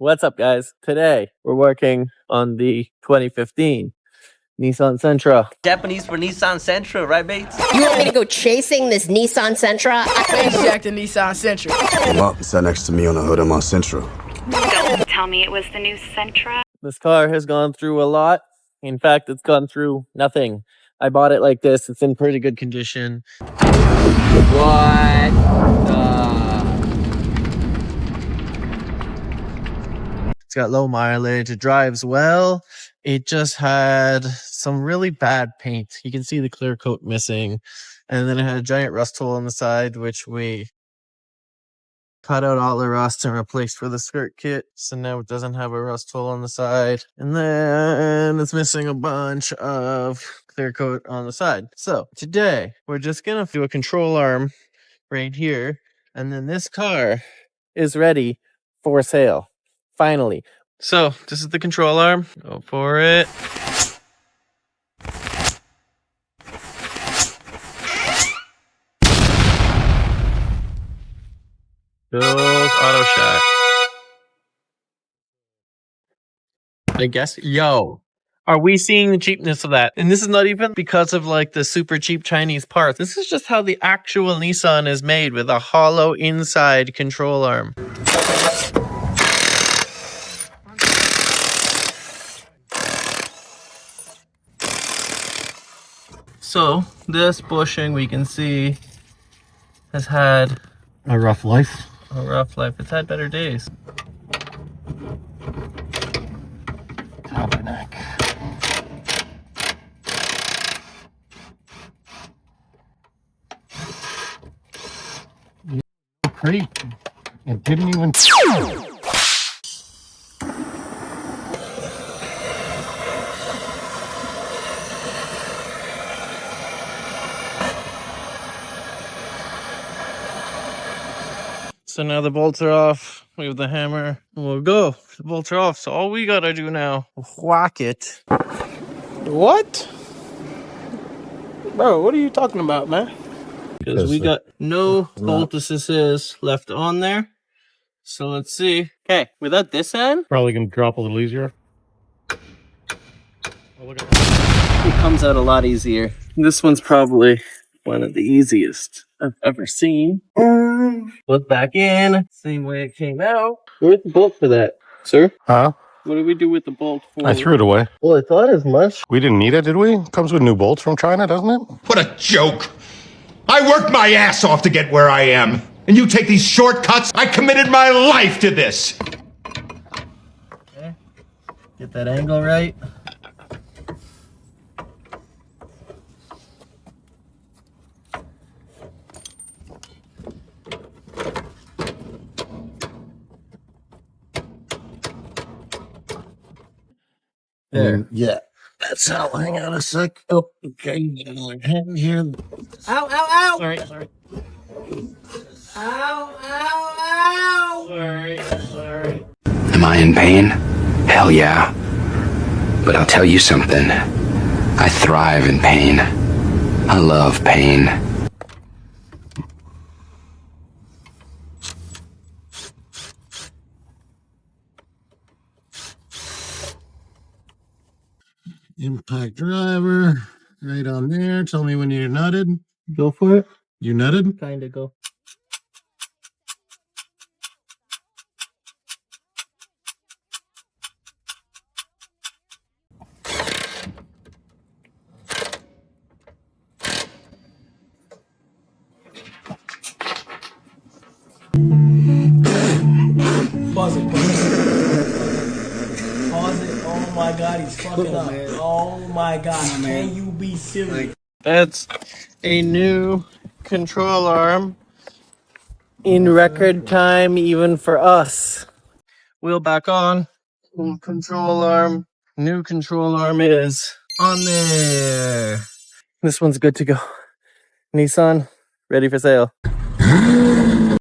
What's up, guys? Today we're working on the 2015 Nissan Sentra. Japanese for Nissan Sentra, right, Bates? You want me to go chasing this Nissan Sentra? Bates jacked the Nissan Sentra. Came up and sat next to me on the hood of my Sentra. Don't tell me it was the new Sentra. This car has gone through a lot. In fact, it's gone through nothing. I bought it like this. It's in pretty good condition. What It's got low mileage. It drives well. It just had some really bad paint. You can see the clear coat missing. And then it had a giant rust hole on the side, which we cut out all the rust and replaced with a skirt kit. So now it doesn't have a rust hole on the side. And then it's missing a bunch of clear coat on the side. So today we're just going to do a control arm right here. And then this car is ready for sale. Finally. So this is the control arm. Go for it. Build auto shot. I guess. Yo. Are we seeing the cheapness of that? And this is not even because of like the super cheap Chinese parts. This is just how the actual Nissan is made, with a hollow inside control arm. So this bushing, we can see, has had A rough life. a rough life. It's had better days. Tabernacle. Crate. It didn't even. So now the bolts are off. We have the hammer. And we'll go. The bolts are off. So all we gotta do now, whack it. What? Bro, what are you talking about, man? Because we got no bolt assist left on there. So let's see. Okay, without this end, Probably gonna drop a little easier. it comes out a lot easier. This one's probably one of the easiest I've ever seen. Put back in, same way it came out. Where's the bolt for that, sir? Huh? What did we do with the bolt for? I threw it away. Well, I thought as much. We didn't need it, did we? Comes with new bolts from China, doesn't it? What a joke! I worked my ass off to get where I am, and you take these shortcuts? I committed my life to this! Okay. Get that angle right. There. Yeah. That's how. Hang on a sec. Oh, okay. Hand here. Ow, ow, ow! Sorry. Ow, ow, ow! Sorry. Am I in pain? Hell yeah. But I'll tell you something. I thrive in pain. I love pain. Impact driver. Right on there. Tell me when you're nutted. Go for it. You nutted? Kinda go. Pause it. Oh my god, he's fucking up. Oh my god, can you be serious? That's a new control arm in record time, even for us. Wheel back on. Control arm. New control arm is on there. This one's good to go. Nissan, ready for sale.